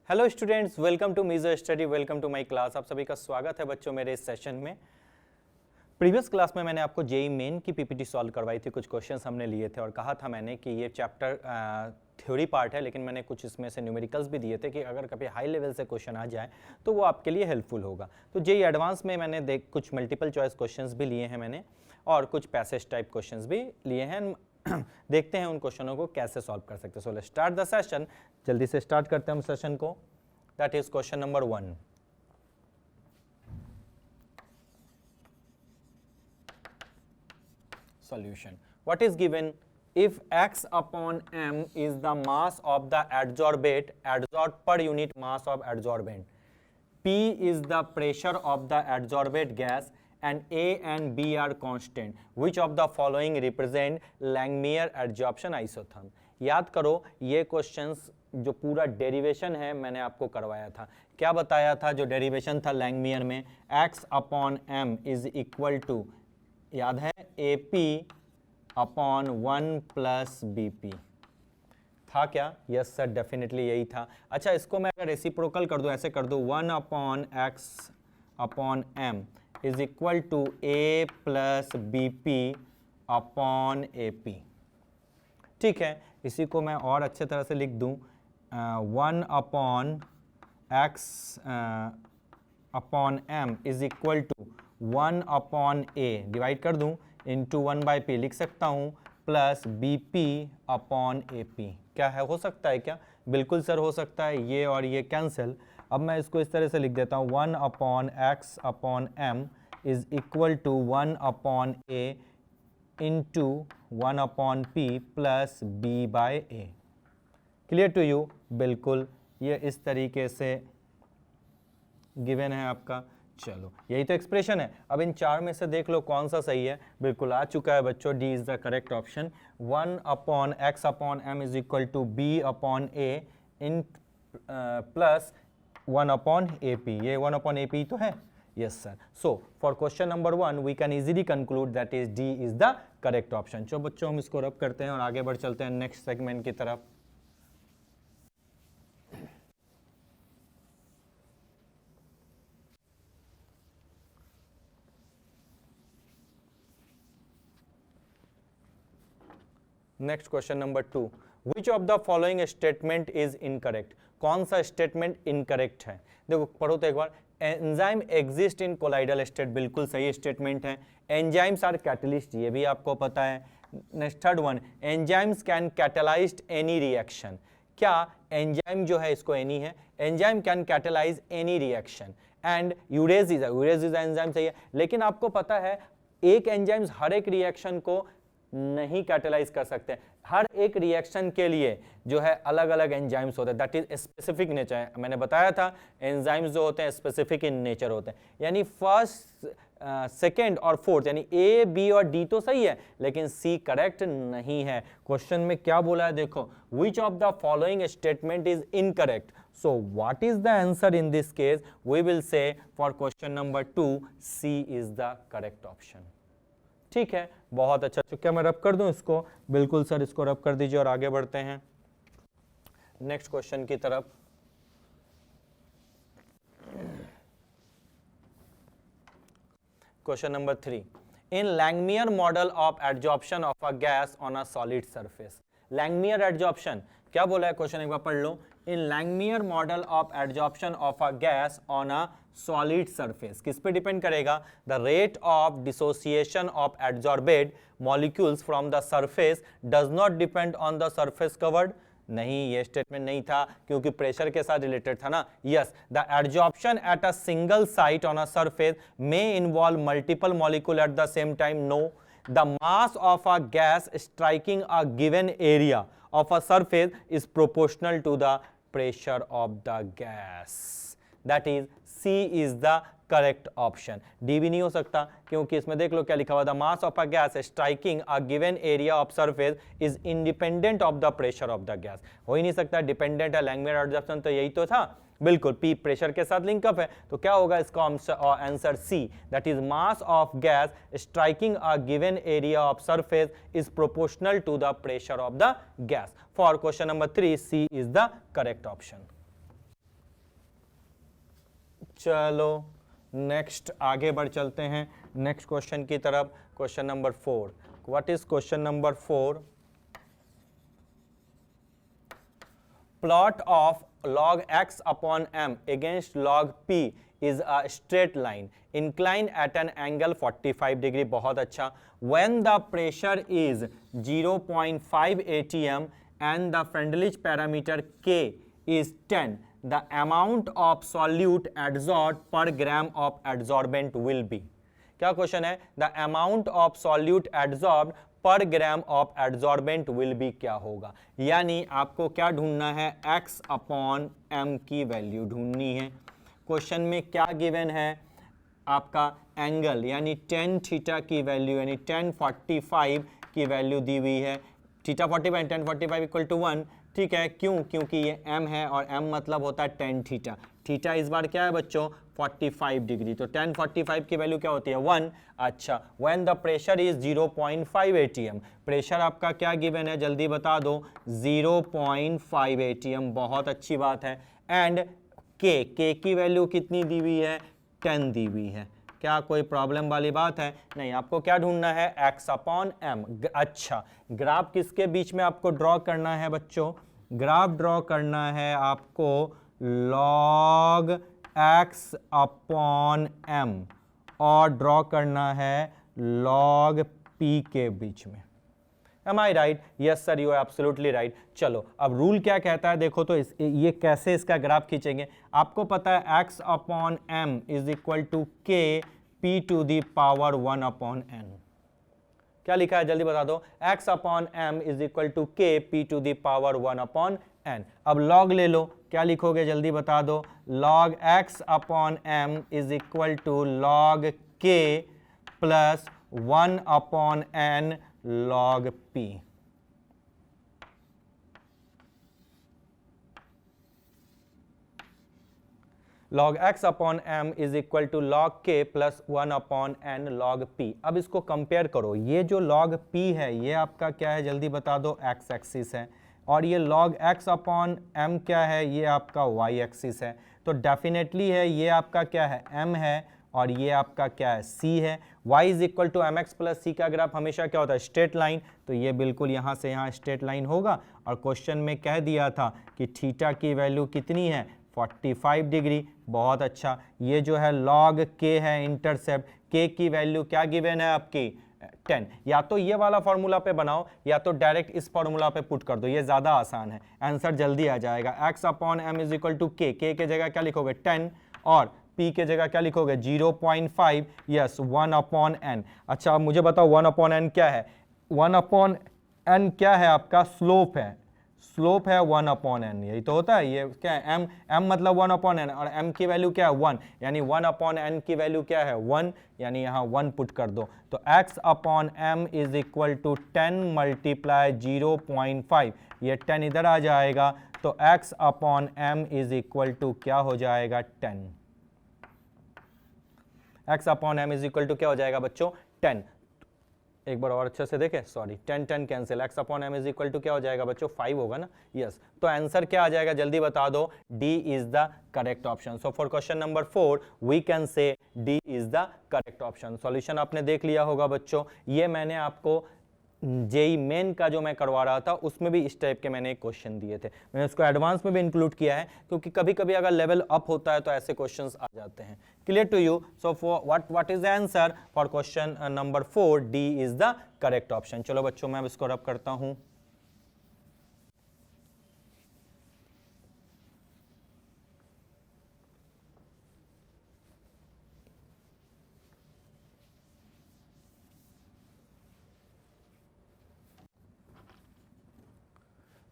Hello students, welcome to Mijo study, welcome to my class. आप सभी का स्वागत है बच्चों मेरे इस सेशन में। प्रीवियस क्लास में मैंने आपको जेईई मेन की पीपीटी सॉल्व करवाई थी, कुछ क्वेश्चंस हमने लिए थे और कहा था मैंने कि ये चैप्टर थ्योरी पार्ट है, लेकिन मैंने कुछ इसमें से न्यूमेरिकल्स भी दिए थे कि अगर कभी हाई लेवल से क्वेश्चन आ जाए तो वो आपके लिए हेल्पफुल होगा। तो जेईई एडवांस में मैंने कुछ मल्टीपल चॉइस क्वेश्चंस भी लिए हैं मैंने, और कुछ पैसेज टाइप क्वेश्चंस भी लिए हैं। देखते हैं उन क्वेश्चनों को कैसे सॉल्व कर सकते हैं। So let's start the session. जल्दी से स्टार्ट करते हैं हम सेशन को। That is question number 1। Solution. What is given if x upon m is the mass of the adsorbate adsorbed per unit mass of adsorbent, p is the pressure of the adsorbate gas, and a and b are constant, which of the following represent Langmuir adsorption isotherm? याद करो ये questions जो पूरा derivation है मैंने आपको करवाया था। क्या बताया था जो डेरिवेशन था लैंगमियर में? x upon m is equal to, याद है, AP अपॉन 1 प्लस BP था क्या? यस सर, डेफिनेटली यही था। अच्छा, इसको मैं अगर रेसिप्रोकल कर दूं, ऐसे कर दूं, 1 upon x upon m is equal to A plus BP upon AP। ठीक है, इसी को मैं और अच्छे तरह से लिख दूं, 1 upon x upon m is equal to 1 upon a divide कर दूं इंटू 1/p लिख सकता हूं, प्लस BP अपॉन AP। क्या है, हो सकता है क्या? बिल्कुल सर हो सकता है, ये और ये कैंसिल। अब मैं इसको इस तरह से लिख देता हूं, 1 upon x upon m is equal to 1 upon a into 1 upon p plus b/a। Clear to you? बिल्कुल, ये इस तरीके से गिवन है आपका। चलो, यही तो एक्सप्रेशन है। अब इन चार में से देख लो कौन सा सही है। बिल्कुल आ चुका है बच्चों, D is the correct option. 1 upon X upon M is equal to B upon A in plus 1 upon A P. ये 1 अपॉन ए पी तो है। Yes sir. So for question number 1 we can easily conclude that is D is the correct option. चलो बच्चों, हम इसको रब करते हैं और आगे बढ़ चलते हैं नेक्स्ट सेगमेंट की तरफ। Next question number 2, which of the following statement is incorrect? कौन सा स्टेटमेंट इनकरेक्ट है? देखो पढ़ो तो एक बार। Enzyme exist in colloidal state, बिल्कुल सही स्टेटमेंट है। एंजाइम्स आर कैटलिस्ट, ये भी आपको पता है। Next third one, enzymes can catalyse any reaction. क्या एंजाइम जो है, इसको एनी है, enzyme can catalyse any reaction. And urease is enzyme, सही है। लेकिन आपको पता है एक एंजाइम्स हर एक रिएक्शन को नहीं कैटेलाइज कर सकते। हर एक रिएक्शन के लिए जो है अलग अलग एंजाइम्स होते हैं, दैट इज स्पेसिफिक नेचर। मैंने बताया था एंजाइम्स जो होते हैं स्पेसिफिक इन नेचर होते हैं। यानी फर्स्ट, सेकेंड और फोर्थ, यानी ए, बी और डी तो सही है, लेकिन सी करेक्ट नहीं है। क्वेश्चन में क्या बोला है देखो, which of the following statement is incorrect. So what is the answer in this case? We will say for question number 2 C is the correct option. ठीक है, बहुत अच्छा। तो क्या मैं रब कर दूं इसको? बिल्कुल सर, इसको रब कर दीजिए और आगे बढ़ते हैं नेक्स्ट क्वेश्चन की तरफ। Question number 3, in Langmuir model of adsorption of a gas on a solid surface. Langmuir adsorption क्या बोला है क्वेश्चन, एक बार पढ़ लो। In Langmuir model of adsorption of a gas on a solid surface, किस पे डिपेंड करेगा? The rate of dissociation of adsorbed molecules from the surface does not depend on the surface covered. नहीं, ये statement नहीं था क्योंकि pressure के साथ रिलेटेड था ना। Yes, the adsorption at a single site on a surface may involve multiple molecule at the same time. No, the mass of a gas striking a given area of a surface is proportional to the pressure of the gas. That is C is the correct option. D भी नहीं हो सकता क्योंकि इसमें देख लो क्या लिखा हुआ, the mass of a gas striking a given area of surface is independent of the pressure of the gas. हो ही नहीं सकता, डिपेंडेंट है। लैंगमियर एडजॉर्प्शन तो यही तो था। बिल्कुल, P प्रेशर के साथ लिंकअप है, तो क्या होगा इसका answer? C, that is mass of gas striking a given area of surface is proportional to the pressure of the gas. For question number 3 C is the correct option. चलो next आगे बढ़ चलते हैं नेक्स्ट क्वेश्चन की तरफ। Question number 4, what is question number 4? Plot of log x upon m against log p is a straight line inclined at an angle 45 degree। बहुत अच्छा। When the pressure is 0.5 atm and the Freundlich parameter k is 10, the amount of solute adsorbed per gram of adsorbent will be। क्या question है? The amount of solute एडजॉर्ब्ड पर gram of adsorbent will be क्या होगा? यानी आपको क्या ढूंढना है? x अपॉन m की वैल्यू ढूंढनी है। क्वेश्चन में क्या गिवन है? आपका एंगल यानी tan थीटा की वैल्यू यानी tan 45 की वैल्यू दी हुई है। Theta 45 tan 45 equal to 1। ठीक है, क्यों? क्योंकि ये m है और m मतलब होता है tan थीटा। थीटा इस बार क्या है बच्चों? 45 डिग्री। तो tan 45 की वैल्यू क्या होती है? 1। अच्छा, when the pressure is 0.5 atm, pressure आपका क्या गिवन है? जल्दी बता दो। 0.5 atm, बहुत अच्छी बात है। एंड k की वैल्यू कितनी दी हुई है? 10 दी हुई है। क्या कोई प्रॉब्लम वाली बात है? नहीं। आपको क्या ढूंढना है? x upon m। अच्छा, ग्राफ किसके बीच में आपको ड्रॉ करना है बच्चों? ग्राफ ड्रॉ करना है आपको log x अपॉन m और ड्रॉ करना है log p के बीच में। Am I right? Yes sir, you are absolutely right। चलो अब रूल क्या कहता है देखो तो ये कैसे इसका ग्राफ खींचेंगे। आपको पता है x upon m is equal to k p to the power 1 upon n। क्या लिखा है? जल्दी बता दो। x upon m is equal to k p to the power 1 upon n। अब log ले लो। क्या लिखोगे? जल्दी बता दो। log x upon m is equal to log k plus 1 upon n log p। log x upon m is equal to log k plus 1 upon n log p। अब इसको compare करो। ये जो log p है ये आपका क्या है? जल्दी बता दो। x एक्सिस है। और ये log x अपॉन m क्या है? ये आपका y एक्सिस है। तो डेफिनेटली है ये आपका क्या है? m है और ये आपका क्या है? c है। y is equal to mx plus c का ग्राफ हमेशा क्या होता है? Straight line. तो ये बिल्कुल यहाँ से यहाँ स्ट्रेट लाइन होगा। और क्वेश्चन में कह दिया था कि थीटा की वैल्यू कितनी है? 45 डिग्री। बहुत अच्छा। ये जो है log k है इंटरसेप्ट। k की वैल्यू क्या गिवन है आपकी? 10। या तो ये वाला फॉर्मूला पे बनाओ या तो डायरेक्ट इस फॉर्मूला पे पुट कर दो, ये ज्यादा आसान है। आंसर जल्दी आ जाएगा। x upon m is equal to k के जगह क्या लिखोगे? 10 और p के जगह क्या लिखोगे? 0.5। Yes, 1 upon n। अच्छा, अब मुझे बताओ 1 अपॉन n क्या है? 1 अपॉन n क्या है? आपका स्लोप है। स्लोप है 1 अपॉन n। यही तो होता है। ये क्या है? m मतलब 1 अपॉन n और m की वैल्यू क्या है? 1। यानी 1 अपॉन n की वैल्यू क्या है? 1। यानी यहाँ 1 पुट कर दो। तो x upon m is equal to 10 multiply 0.5। ये 10 इधर आ जाएगा। तो x upon m is equal to क्या हो जाएगा? 10। x upon m is equal to क्या हो जाएगा बच्चों? 10। एक बार और अच्छे से देखें। Sorry, 10 cancel. x upon m is equal to क्या हो जाएगा बच्चों? 5 होगा ना। यस। तो आंसर क्या आ जाएगा? जल्दी बता दो। D is the correct option. So for question number 4 we can say D is the correct option. Solution आपने देख लिया होगा बच्चों। ये मैंने आपको जेई मेन का जो मैं करवा रहा था उसमें भी इस टाइप के मैंने क्वेश्चन दिए थे। मैंने उसको एडवांस में भी इंक्लूड किया है क्योंकि कभी कभी अगर लेवल अप होता है तो ऐसे क्वेश्चंस आ जाते हैं। Clear to you? So for what is the answer for question number 4? D is the correct option. चलो बच्चों मैं अब इसको रब करता हूं।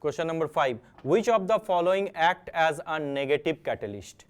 Question number 5, which of the following act as a negative catalyst.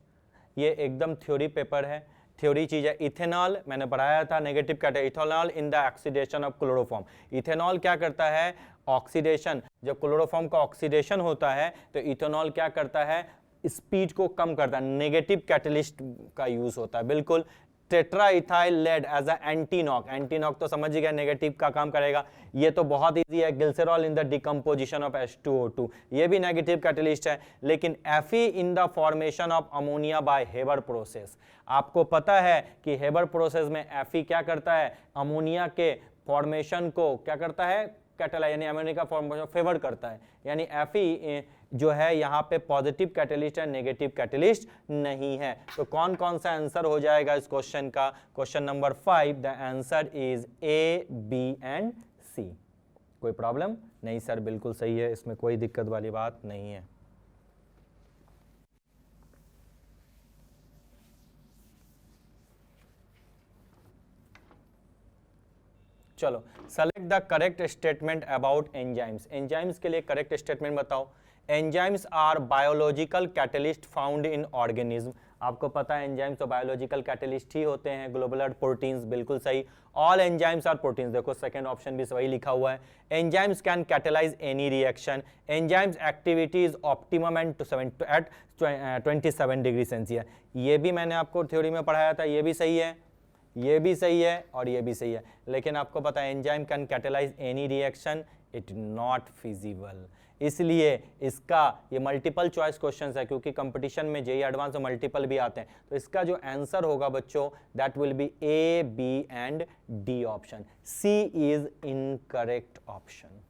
ये एकदम थ्योरी पेपर है, थ्योरी चीज है। इथेनॉल मैंने पढ़ाया था negative catalyst. Ethanol in the oxidation of chloroform. Ethanol क्या करता है? ऑक्सीडेशन। जब क्लोरोफॉर्म का ऑक्सीडेशन होता है तो इथेनॉल क्या करता है? स्पीड को कम करता है। नेगेटिव कैटलिस्ट का यूज होता है। बिल्कुल tetra ethyl lead as a antiknock, antiknock तो समझ गया नेगेटिव का काम करेगा, ये तो बहुत इजी है। Glycerol in the decomposition of H2O2, ये भी नेगेटिव कैटलिस्ट है। लेकिन Fe in the formation of ammonia by Haber process, आपको पता है कि हेबर प्रोसेस में Fe क्या करता है, अमोनिया के फॉर्मेशन को क्या करता है, कैटलाइज यानी अमोनिया का फॉर्मेशन फेवर करता है। यानी Fe जो है यहाँ पे पॉजिटिव कैटलिस्ट है, नेगेटिव कैटलिस्ट नहीं है। तो कौन कौन सा आंसर हो जाएगा इस क्वेश्चन का, question number 5, the answer is A, B and C। कोई प्रॉब्लम नहीं सर, बिल्कुल सही है, इसमें कोई दिक्कत वाली बात नहीं है। चलो, select the correct statement about enzymes, enzymes के लिए करेक्ट स्टेटमेंट बताओ। Enzymes are biological catalyst found in organism, आपको पता है एंजाइम्स तो बायोलॉजिकल कैटलिस्ट ही होते हैं। ग्लोबुलर प्रोटीन्स, बिल्कुल सही। ऑल एंजाइम्स आर प्रोटीन्स, देखो सेकंड ऑप्शन भी सही लिखा हुआ है। Enzymes can catalyse any reaction, enzymes activity is optimum at 27 degree Celsius, ये भी मैंने आपको थ्योरी में पढ़ाया था, ये भी सही है, ये भी सही है और ये भी सही है। लेकिन आपको पता है enzyme can catalyse any reaction, it not feasible, इसलिए इसका ये मल्टीपल चॉइस क्वेश्चन है, क्योंकि कंपटीशन में जेईई एडवांस में मल्टीपल भी आते हैं। तो इसका जो आंसर होगा बच्चों, that will be A, B and D option. C is incorrect option.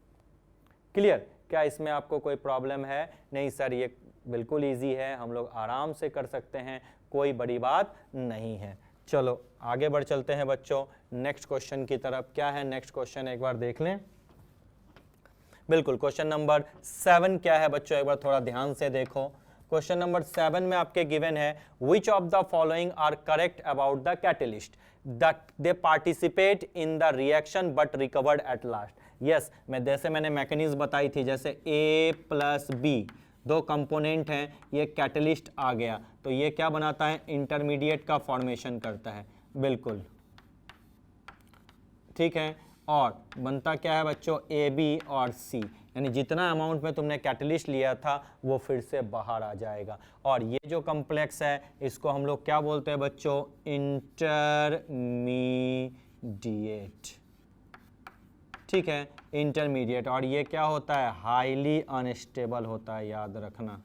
Clear? क्या इसमें आपको कोई प्रॉब्लम है? नहीं सर, ये बिल्कुल ईजी है, हम लोग आराम से कर सकते हैं, कोई बड़ी बात नहीं है। चलो आगे बढ़ चलते हैं बच्चों नेक्स्ट क्वेश्चन की तरफ। क्या है नेक्स्ट क्वेश्चन, एक बार देख लें। बिल्कुल, क्वेश्चन नंबर 7 क्या है बच्चों, एक बार थोड़ा ध्यान से देखो। क्वेश्चन नंबर 7 में आपके गिवन है, which of the following are correct about the catalyst that they participate in the reaction but recovered at last. Yes, जैसे मैंने मैकेनिज्म बताई थी, जैसे A प्लस B दो कंपोनेंट हैं, ये कैटलिस्ट आ गया तो ये क्या बनाता है, इंटरमीडिएट का फॉर्मेशन करता है, बिल्कुल ठीक है। और बनता क्या है बच्चों, AB और C, यानी जितना अमाउंट में तुमने कैटलिस्ट लिया था वो फिर से बाहर आ जाएगा। और ये जो कॉम्प्लेक्स है इसको हम लोग क्या बोलते हैं बच्चों, इंटरमीडिएट, ठीक है, इंटरमीडिएट। और ये क्या होता है, हाईली अनस्टेबल होता है, याद रखना,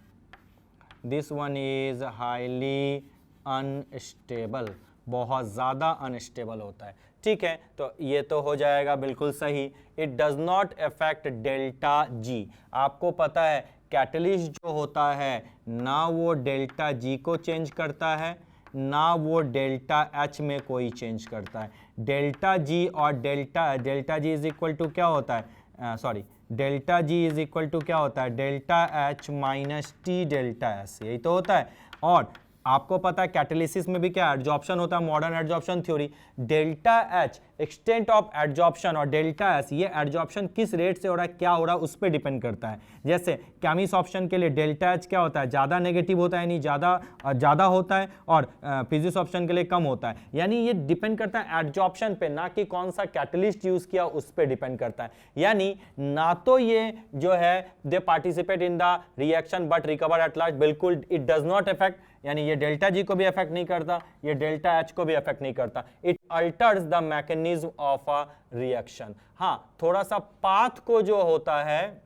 this one is highly unstable, बहुत ज़्यादा अनस्टेबल होता है, ठीक है। तो ये तो हो जाएगा बिल्कुल सही। It does not affect delta G, आपको पता है कैटलिस्ट जो होता है ना वो डेल्टा जी को चेंज करता है ना वो डेल्टा एच में कोई चेंज करता है। डेल्टा जी और delta G is equal to क्या होता है, sorry, delta G is equal to क्या होता है, delta H minus T delta S, यही तो होता है। और आपको पता है कैटालिसिस में भी क्या एडजॉर्प्शन होता है, modern adsorption theory, delta H extent of adsorption और डेल्टा एस ये एडजॉर्प्शन किस रेट से हो रहा है, क्या हो रहा है, उस पर डिपेंड करता है। जैसे कैमिस ऑप्शन के लिए डेल्टा एच क्या होता है, ज़्यादा नेगेटिव होता है, यानी ज़्यादा होता है, और फिजिक्स ऑप्शन के लिए कम होता है। यानी ये डिपेंड करता है एडजॉर्प्शन पे, ना कि कौन सा कैटलिस्ट यूज किया उस पर डिपेंड करता है। यानी ना तो ये जो है दे participate in the reaction but recover at last, बिल्कुल इट डज नॉट अफेक्ट, यानी ये डेल्टा जी को भी अफेक्ट नहीं करता, ये डेल्टा एच को भी अफेक्ट नहीं करता। It altars the mechanism of a reaction. हाँ, थोड़ा सा पाथ को जो होता है,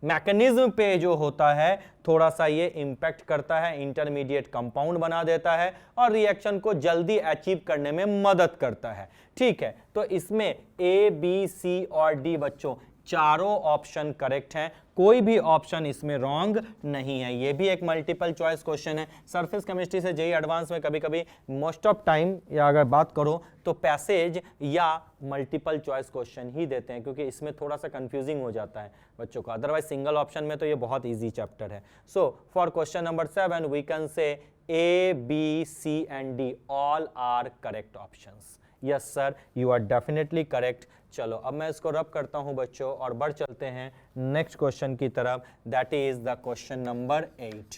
मैकेनिज्म पे जो होता है, थोड़ा सा ये इंपैक्ट करता है, इंटरमीडिएट कंपाउंड बना देता है और रिएक्शन को जल्दी अचीव करने में मदद करता है, ठीक है। तो इसमें A, B, C और D बच्चों चारों ऑप्शन करेक्ट हैं, कोई भी ऑप्शन इसमें रॉन्ग नहीं है। ये भी एक मल्टीपल चॉइस क्वेश्चन है। सरफेस केमिस्ट्री से जेईई एडवांस में कभी कभी मोस्ट ऑफ टाइम या अगर बात करो तो पैसेज या मल्टीपल चॉइस क्वेश्चन ही देते हैं, क्योंकि इसमें थोड़ा सा कंफ्यूजिंग हो जाता है बच्चों को। अदरवाइज सिंगल ऑप्शन में तो ये बहुत ईजी चैप्टर है। So for question number 7 we can say A, B, C and D all are correct options. Yes sir, you are definitely correct. चलो अब मैं इसको रब करता हूं बच्चों और बढ़ चलते हैं नेक्स्ट क्वेश्चन की तरफ, that is the question number 8,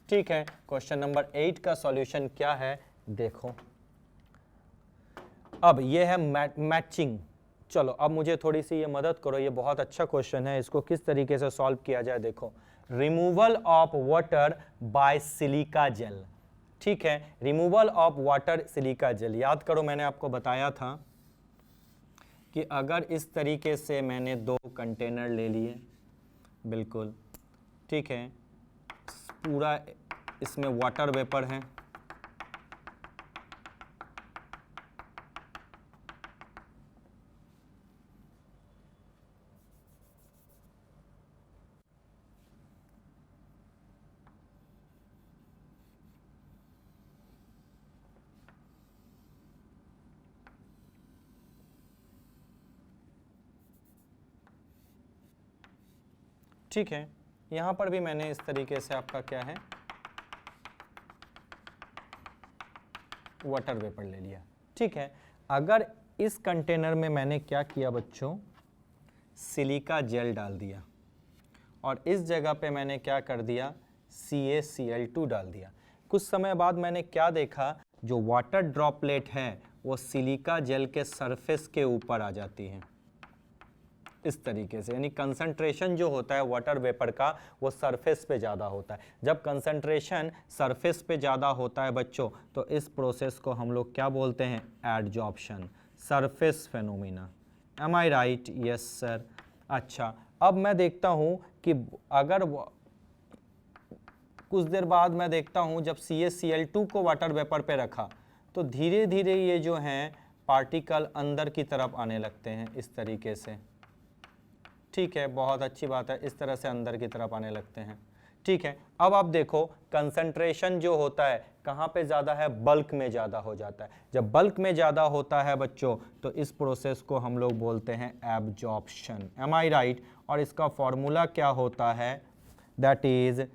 ठीक है। क्वेश्चन नंबर 8 का सॉल्यूशन क्या है देखो। अब ये है मैचिंग। चलो अब मुझे थोड़ी सी ये मदद करो, ये बहुत अच्छा क्वेश्चन है, इसको किस तरीके से सॉल्व किया जाए देखो। Removal of water bye silica gel, ठीक है। Removal of water silica gel, याद करो मैंने आपको बताया था कि अगर इस तरीके से मैंने 2 कंटेनर ले लिए, बिल्कुल ठीक है, पूरा इसमें वाटर वेपर है, ठीक है। यहाँ पर भी मैंने इस तरीके से आपका क्या है वाटर वेपर ले लिया, ठीक है। अगर इस कंटेनर में मैंने क्या किया बच्चों, सिलिका जेल डाल दिया और इस जगह पे मैंने क्या कर दिया, CaCl2 डाल दिया, कुछ समय बाद मैंने क्या देखा, जो वाटर ड्रॉपलेट है वो सिलिका जेल के सरफेस के ऊपर आ जाती है इस तरीके से, यानी कंसंट्रेशन जो होता है वाटर वेपर का वो सरफेस पे ज़्यादा होता है। जब कंसंट्रेशन सरफेस पे ज़्यादा होता है बच्चों, तो इस प्रोसेस को हम लोग क्या बोलते हैं, एडजॉर्प्शन, सरफेस फेनोमेना। एम आई राइट? Yes sir. अच्छा, अब मैं देखता हूँ कि अगर कुछ देर बाद मैं देखता हूँ जब CaCl2 को वाटर वेपर पे रखा तो धीरे धीरे ये जो हैं पार्टिकल अंदर की तरफ आने लगते हैं इस तरीके से, ठीक है, बहुत अच्छी बात है, इस तरह से अंदर की तरफ आने लगते हैं, ठीक है। अब आप देखो कंसंट्रेशन जो होता है कहाँ पे ज़्यादा है, बल्क में ज़्यादा हो जाता है। जब बल्क में ज़्यादा होता है बच्चों तो इस प्रोसेस को हम लोग बोलते हैं एब्जॉर्प्शन। एम आई राइट? और इसका फॉर्मूला क्या होता है, that is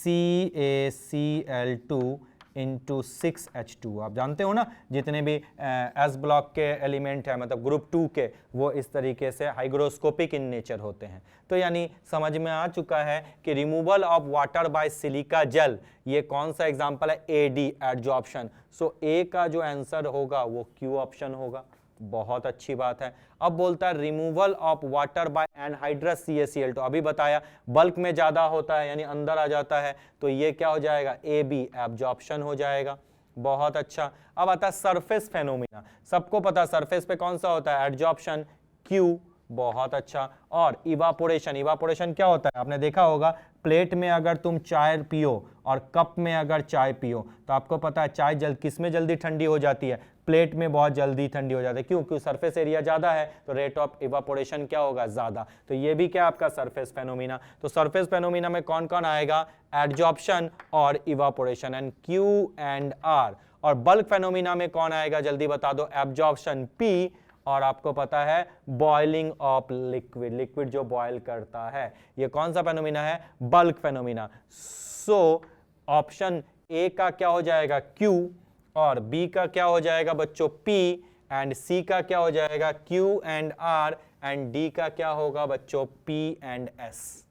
CaCl2 into 6H2। आप जानते हो ना, जितने भी एस ब्लॉक के एलिमेंट है, मतलब ग्रुप 2 के, वो इस तरीके से हाइग्रोस्कोपिक इन नेचर होते हैं। तो यानी समझ में आ चुका है कि removal of water bye silica gel, ये कौन सा एग्जांपल है, AD, एडजॉर्प्शन। सो ए का जो आंसर होगा वो Q ऑप्शन होगा। बहुत अच्छी बात है। अब बोलता है removal of water bye anhydrous CaCl2, अभी बताया बल्क में ज्यादा होता है यानी अंदर आ जाता है, तो ये क्या हो जाएगा, AB, एब्जॉर्प्शन हो जाएगा। बहुत अच्छा। अब आता है सरफेस फेनोमेना, सबको पता सरफेस पे कौन सा होता है, एब्जॉर्प्शन, Q। बहुत अच्छा। और इवापोरेशन, इवापोरेशन क्या होता है, आपने देखा होगा प्लेट में अगर तुम चाय पियो और कप में अगर चाय पियो तो आपको पता है चाय किस में जल्दी ठंडी हो जाती है, प्लेट में बहुत जल्दी ठंडी हो जाती है। क्यों? क्योंकि सरफेस एरिया ज़्यादा है तो रेट ऑफ इवापोरेशन क्या होगा, ज़्यादा। तो ये भी क्या आपका सरफेस फेनोमेना। तो सरफेस फेनोमेना में कौन कौन आएगा, एडजॉर्प्शन और evaporation, and Q and R। और बल्क फेनोमेना में कौन आएगा, जल्दी बता दो, एब्जॉर्प्शन P, और आपको पता है बॉइलिंग ऑफ लिक्विड, लिक्विड जो बॉयल करता है, ये कौन सा फेनोमेना है, bulk phenomena. So option A का क्या हो जाएगा, Q, और बी का क्या हो जाएगा बच्चों, P, एंड सी का क्या हो जाएगा, Q and R, and D का क्या होगा बच्चों, P एंड S।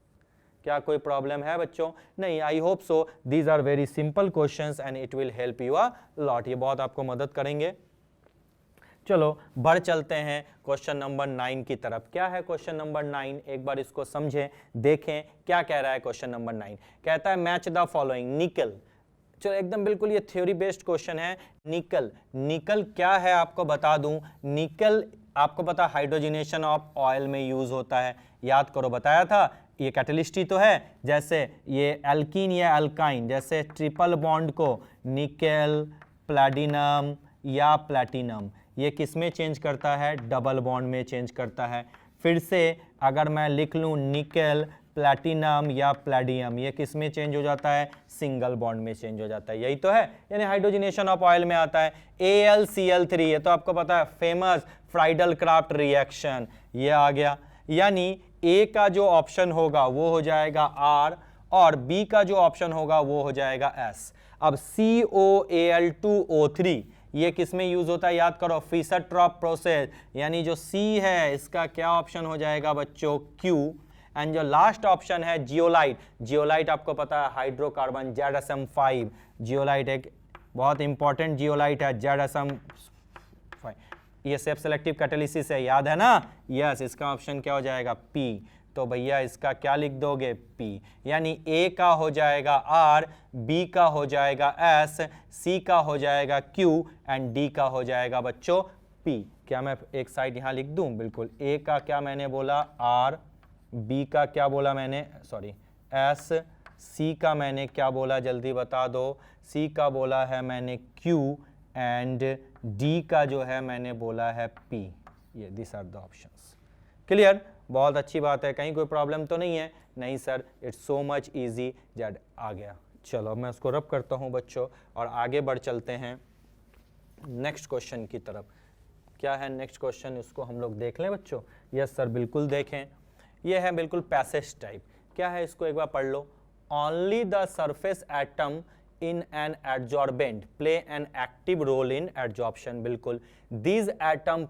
क्या कोई प्रॉब्लम है बच्चों? नहीं। I hope so these are very simple questions and it will help you a lot, ये बहुत आपको मदद करेंगे। चलो बढ़ चलते हैं क्वेश्चन नंबर 9 की तरफ। क्या है क्वेश्चन नंबर 9, एक बार इसको समझें, देखें क्या कह रहा है क्वेश्चन नंबर 9। कहता है मैच द फॉलोइंग, निकल। चलो एकदम बिल्कुल ये थ्योरी बेस्ड क्वेश्चन है। निकल, निकल क्या है आपको बता दूं, निकल आपको पता हाइड्रोजनेशन ऑफ ऑयल में यूज होता है, याद करो बताया था, ये कैटलिस्ट ही तो है। जैसे ये एल्कीन या अल्काइन, जैसे ट्रिपल बॉन्ड को निकेल, प्लैटिनम या प्लैटिनम, ये किस में चेंज करता है, डबल बॉन्ड में चेंज करता है। फिर से अगर मैं लिख लूँ निकेल, प्लैटिनम या प्लैडियम, ये किस में चेंज हो जाता है, सिंगल बॉन्ड में चेंज हो जाता है, यही तो है, यानी हाइड्रोजनेशन ऑफ ऑयल में आता है। AlCl3, ये तो आपको पता है फेमस फ्राइडल क्राफ्ट रिएक्शन, ये आ गया। यानी ए का जो ऑप्शन होगा वो हो जाएगा R, और बी का जो ऑप्शन होगा वो हो जाएगा S। अब COAl2O3 ये किस में यूज होता है, याद करो, फिशर-ट्रॉप प्रोसेस, यानी जो C है इसका क्या ऑप्शन हो जाएगा बच्चों, Q। एंड जो लास्ट ऑप्शन है जियोलाइट, जियोलाइट आपको पता है हाइड्रोकार्बन ZSM5, जियोलाइट एक बहुत इंपॉर्टेंट जियोलाइट है, ZSM5, ये सेल्फ सेलेक्टिव कैटालिसिस है, याद है ना, यस, इसका ऑप्शन क्या हो जाएगा, P। तो भैया इसका क्या लिख दोगे, P। यानी A का हो जाएगा R, B का हो जाएगा S, C का हो जाएगा Q एंड D का हो जाएगा बच्चों P। क्या मैं एक साइड यहाँ लिख दूं, बिल्कुल। A का क्या मैंने बोला R, B का क्या बोला मैंने, सॉरी S, C का मैंने क्या बोला जल्दी बता दो, C का बोला है मैंने Q एंड D का जो है मैंने बोला है P। ये this are the options. Clear, बहुत अच्छी बात है, कहीं कोई प्रॉब्लम तो नहीं है, नहीं sir it's so much easy Z आ गया। चलो मैं उसको रब करता हूँ बच्चों और आगे बढ़ चलते हैं नेक्स्ट क्वेश्चन की तरफ। क्या है नेक्स्ट क्वेश्चन, उसको हम लोग देख लें बच्चों। यस सर बिल्कुल देखें, ये है बिल्कुल पैसेज टाइप। क्या है इसको एक बार पढ़ लो। Only the surface atom in an adsorbent play an active role in adsorption। बिल्कुल, these atom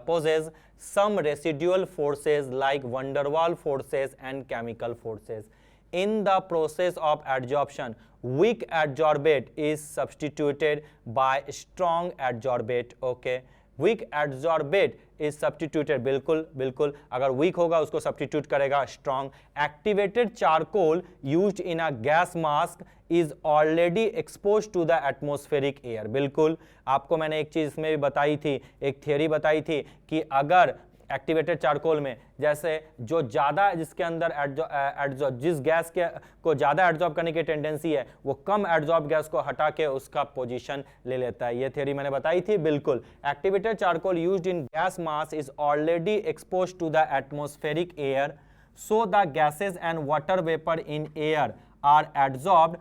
possess some residual forces like van der Waals forces and chemical forces। In the process of adsorption, weak adsorbate is substituted by strong adsorbate। okay, weak adsorbate is substituted, बिल्कुल बिल्कुल, अगर weak होगा उसको substitute करेगा strong। activated charcoal used in a gas mask is already exposed to the atmospheric air। बिल्कुल, आपको मैंने एक चीज इसमें भी बताई थी, एक थियरी बताई थी कि अगर एक्टिवेटेड चारकोल में जैसे जो ज़्यादा जिसके अंदर जिस गैस के को ज़्यादा एड्जॉर्ब करने की टेंडेंसी है वो कम एड्जॉर्ब गैस को हटा के उसका पोजीशन ले लेता है। ये थियरी मैंने बताई थी। बिल्कुल, activated charcoal used in gas mask is already exposed to the atmospheric air, so the gases and water vapour in air are adsorbed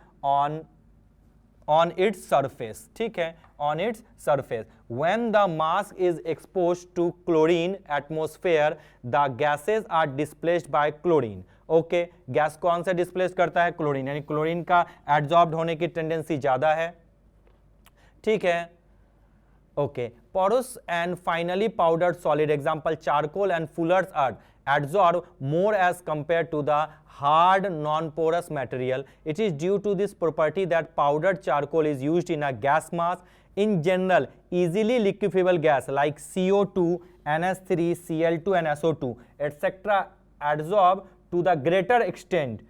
on its surface। ठीक है, on its surface। when the mask is exposed to chlorine atmosphere, the gases are displaced by chlorine। Okay, gas कौन सा displace करता है, chlorine, यानी chlorine का adsorb होने की टेंडेंसी ज्यादा है। ठीक है, okay. porous and finally powdered solid, example charcoal and fuller's earth, adsorb more as compared to the hard non-porous material। it is due to this property that powdered charcoal is used in a gas mask। in general, easily liquefiable gas like CO2, NH3, Cl2 and SO2 etc. adsorb to the greater extent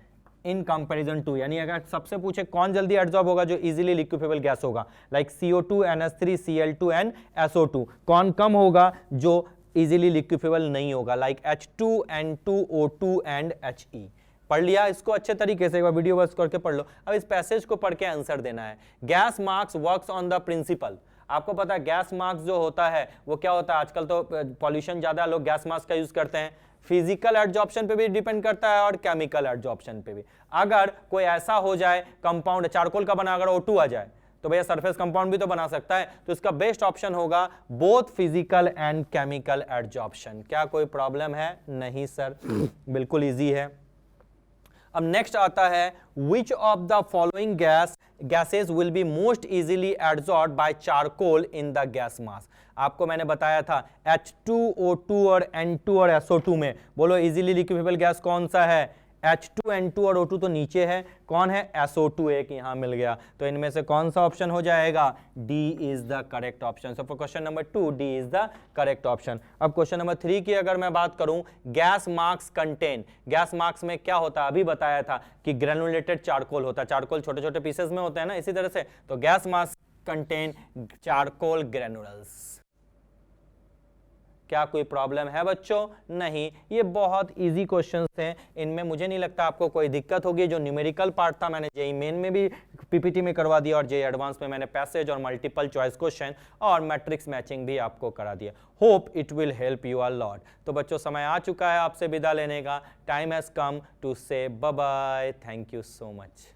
in comparison to, यानी अगर सबसे पूछे कौन जल्दी adsorb होगा, जो easily लिक्विफेबल gas होगा, like CO2, NH3, Cl2 and SO2। कौन कम होगा, जो इजीली लिक्विफेबल नहीं होगा, like H2, N2, O2 and HE। पढ़ लिया इसको अच्छे तरीके से, एक बार वीडियो बस करके पढ़ लो। अब इस पैसेज को पढ़ के आंसर देना है। Gas mask works on the principle. आपको पता है गैस मार्क्स जो होता है वो क्या होता है, आजकल तो पॉल्यूशन ज्यादा, लोग गैस मास्क का यूज करते हैं। फिजिकल एड्जॉर्प्शन पे भी डिपेंड करता है और केमिकल एड्जॉर्प्शन पे भी। अगर कोई ऐसा हो जाए कंपाउंड चारकोल का बना, अगर O2 आ जाए तो भैया सरफेस कंपाउंड भी तो बना सकता है, तो इसका बेस्ट ऑप्शन होगा both physical and chemical adsorption. क्या कोई प्रॉब्लम है, नहीं सर बिल्कुल इजी है। अब नेक्स्ट आता है, which of the following gases will be most easily adsorbed by charcoal in the gas mass। आपको मैंने बताया था H2O2 और N2 और SO2 में, बोलो इजीली लिक्विफेबल गैस कौन सा है, H2, N2 और O2 तो नीचे है, कौन है, SO2 एक यहाँ मिल गया, तो इनमें से कौन सा ऑप्शन हो जाएगा, D is the correct option. So for question number 2 D is the correct option. अब क्वेश्चन नंबर 3 की अगर मैं बात करूं, gas marks contain, gas marks में क्या होता है, अभी बताया था कि ग्रेनुलेटेड चारकोल होता है, चारकोल छोटे छोटे पीसेस में होते हैं ना, इसी तरह से, तो गैस मार्क्स कंटेन चारकोल ग्रेनुलस। क्या कोई प्रॉब्लम है बच्चों, नहीं, ये बहुत इजी क्वेश्चंस हैं, इनमें मुझे नहीं लगता आपको कोई दिक्कत होगी। जो न्यूमेरिकल पार्ट था मैंने जेईई मेन में भी पीपीटी में करवा दिया और जेईई एडवांस में मैंने पैसेज और मल्टीपल चॉइस क्वेश्चन और मैट्रिक्स मैचिंग भी आपको करा दिया। Hope it will help you a lot. तो बच्चों समय आ चुका है आपसे विदा लेने का, time has come to say bye bye, thank you so much.